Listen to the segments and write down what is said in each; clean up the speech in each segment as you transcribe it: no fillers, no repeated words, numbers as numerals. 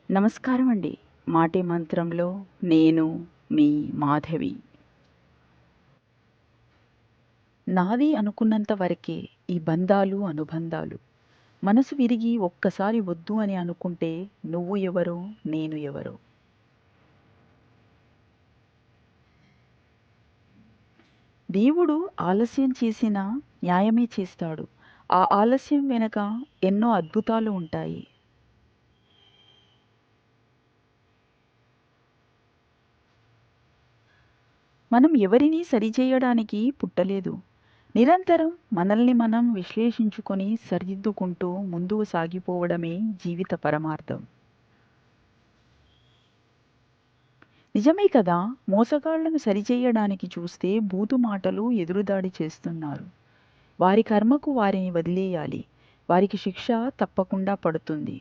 నమస్కారం అండి. మాటే మంత్రంలో నేను మీ మాధవి. నాది అనుకున్నంత వరకే ఈ బంధాలు, అనుబంధాలు. మనసు విరిగి ఒక్కసారి వద్దు అని అనుకుంటే నువ్వు ఎవరో, నేను ఎవరో. దేవుడు ఆలస్యం చేసినా న్యాయమే చేస్తాడు. ఆ ఆలస్యం వెనక ఎన్నో అద్భుతాలు ఉంటాయి. మనం ఎవరినీ సరిచేయడానికి పుట్టలేదు. నిరంతరం మనల్ని మనం విశ్లేషించుకొని సరిదిద్దుకుంటూ ముందుకు సాగిపోవడమే జీవిత పరమార్థం. నిజమే కదా! మోసగాళ్లను సరిచేయడానికి చూస్తే బూతు మాటలు ఎదురుదాడి చేస్తున్నారు. వారి కర్మకు వారిని వదిలేయాలి. వారికి శిక్ష తప్పకుండా పడుతుంది.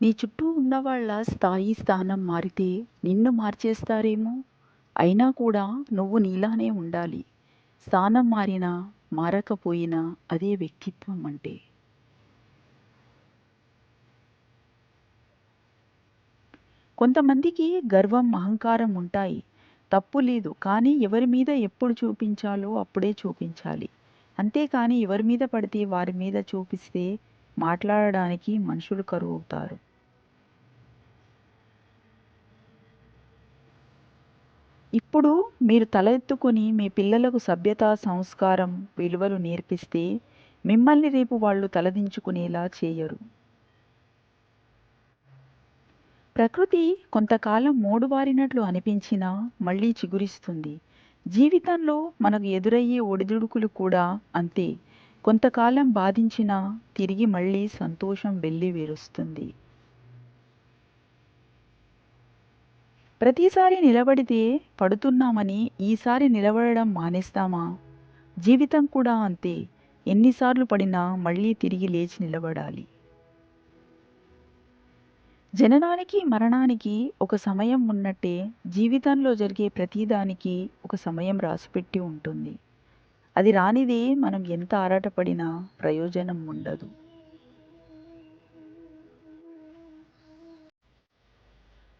నీ చుట్టూ ఉన్నవాళ్ళ స్థాయి, స్థానం మారితే నిన్ను మార్చేస్తారేమో! అయినా కూడా నువ్వు నీలానే ఉండాలి. స్థానం మారినా, మారకపోయినా అదే వ్యక్తిత్వం అంటే. కొంతమందికి గర్వం, అహంకారం ఉంటాయి. తప్పు లేదు. కానీ ఎవరి మీద ఎప్పుడు చూపించాలో అప్పుడే చూపించాలి. అంతేకాని ఎవరి మీద పడితే వారి మీద చూపిస్తే మాట్లాడడానికి మనుషులు కరువవుతారు. ఇప్పుడు మీరు తల ఎత్తుకొని మీ పిల్లలకు సభ్యత, సంస్కారం, విలువలు నేర్పిస్తే మిమ్మల్ని రేపు వాళ్ళు తలదించుకునేలా చేయరు. ప్రకృతి కొంతకాలం మోడుబారినట్లు అనిపించినా మళ్ళీ చిగురిస్తుంది. జీవితంలో మనకు ఎదురయ్యే ఒడిదుడుకులు కూడా అంతే. కొంతకాలం బాధించినా తిరిగి మళ్ళీ సంతోషం వెల్లివిరుస్తుంది. ప్రతిసారి నిలబడితే పడుతున్నామని ఈసారి నిలబడడం మానేస్తామా? జీవితం కూడా అంతే. ఎన్నిసార్లు పడినా మళ్ళీ తిరిగి లేచి నిలబడాలి. జననానికి, మరణానికి ఒక సమయం ఉన్నట్టే జీవితంలో జరిగే ప్రతిదానికి ఒక సమయం రాసిపెట్టి ఉంటుంది. అది రానిదే మనం ఎంత ఆరాటపడినా ప్రయోజనం ఉండదు.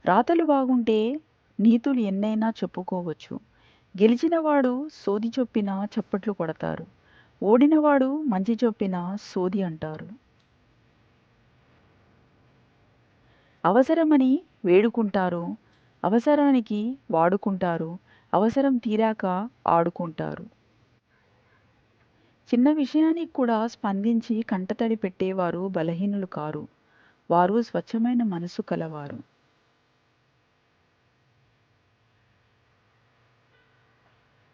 రాతలు బాగుంటే నీతులు ఎన్నైనా చెప్పుకోవచ్చు. గెలిచినవాడు సోది చొప్పినా చప్పట్లు కొడతారు. ఓడినవాడు మంచి చొప్పినా సోది అంటారు. అవసరమని వేడుకుంటారు. అవసరానికి వాడుకుంటారు. అవసరం తీరాక ఆడుకుంటారు. చిన్న విషయానికి కూడా స్పందించి కంటతడి పెట్టేవారు బలహీనులు కారు. వారు స్వచ్ఛమైన మనసు కలవారు.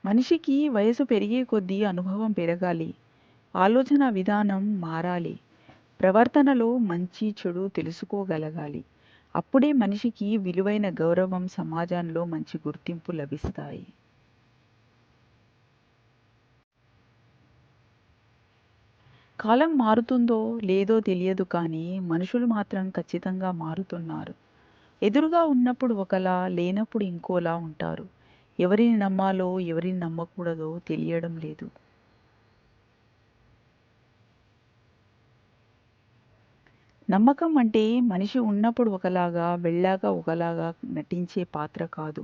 మనిషికి వయసు పెరిగే కొద్దీ అనుభవం పెరగాలి. ఆలోచన విధానం మారాలి. ప్రవర్తనలో మంచి చెడు తెలుసుకోగలగాలి. అప్పుడే మనిషికి విలువైన గౌరవం, సమాజంలో మంచి గుర్తింపు లభిస్తాయి. కాలం మారుతుందో లేదో తెలియదు కానీ మనుషులు మాత్రం ఖచ్చితంగా మారుతున్నారు. ఎదురుగా ఉన్నప్పుడు ఒకలా, లేనప్పుడు ఇంకోలా ఉంటారు. ఎవరిని నమ్మాలో, ఎవరిని నమ్మకూడదో తెలియడం లేదు. నమ్మకం అంటే మనిషి ఉన్నప్పుడు ఒకలాగా, వెళ్ళాక ఒకలాగా నటించే పాత్ర కాదు.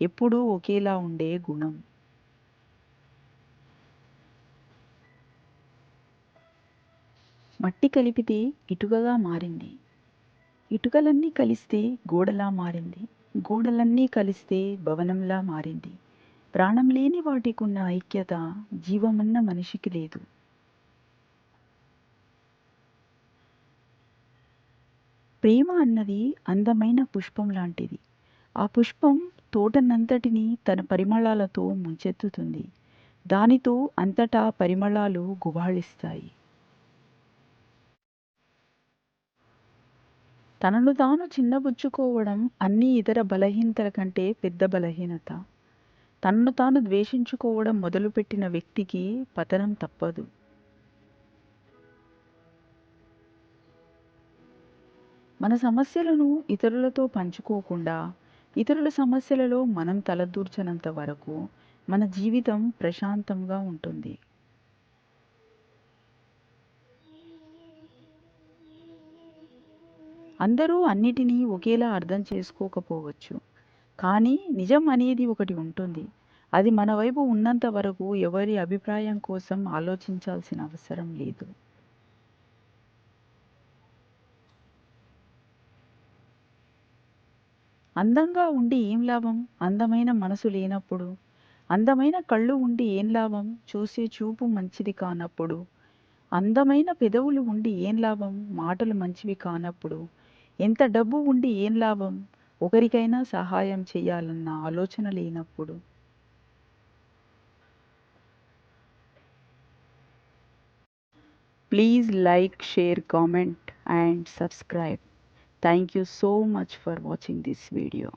ఎప్పుడూ ఒకేలా ఉండే గుణం. మట్టి కలిపితే ఇటుకగా మారింది. ఇటుకలన్నీ కలిస్తే గోడలా మారింది. గోడలన్నీ కలిస్తే భవనంలా మారింది. ప్రాణం లేని వాటికున్న ఐక్యత జీవమున్న మనిషికి లేదు. ప్రేమ అన్నది అందమైన పుష్పం లాంటిది. ఆ పుష్పం తోటనంతటినీ తన పరిమళాలతో ముంచెత్తుతుంది. దానితో అంతటా పరిమళాలు గుబాళిస్తాయి. తనను తాను చిన్నబుచ్చుకోవడం అన్ని ఇతర బలహీనతల కంటే పెద్ద బలహీనత. తనను తాను ద్వేషించుకోవడం మొదలుపెట్టిన వ్యక్తికి పతనం తప్పదు. మన సమస్యలను ఇతరులతో పంచుకోకుండా, ఇతరుల సమస్యలలో మనం తలదూర్చనంత వరకు మన జీవితం ప్రశాంతంగా ఉంటుంది. అందరూ అన్నిటినీ ఒకేలా అర్థం చేసుకోకపోవచ్చు. కానీ నిజం అనేది ఒకటి ఉంటుంది. అది మన వైపు ఉన్నంత వరకు ఎవరి అభిప్రాయం కోసం ఆలోచించాల్సిన అవసరం లేదు. అందంగా ఉండి ఏం లాభం? అందమైన మనసు లేనప్పుడు. అందమైన కళ్ళు ఉండి ఏం లాభం? చూసే చూపు మంచిది కానప్పుడు. అందమైన పెదవులు ఉండి ఏం లాభం? మాటలు మంచివి కానప్పుడు. ఎంత డబ్బు ఉండి ఏం లాభం? ఒకరికైనా సహాయం చేయాలన్న ఆలోచన లేనప్పుడు. Please like, share, comment and subscribe. Thank you so much for watching this video.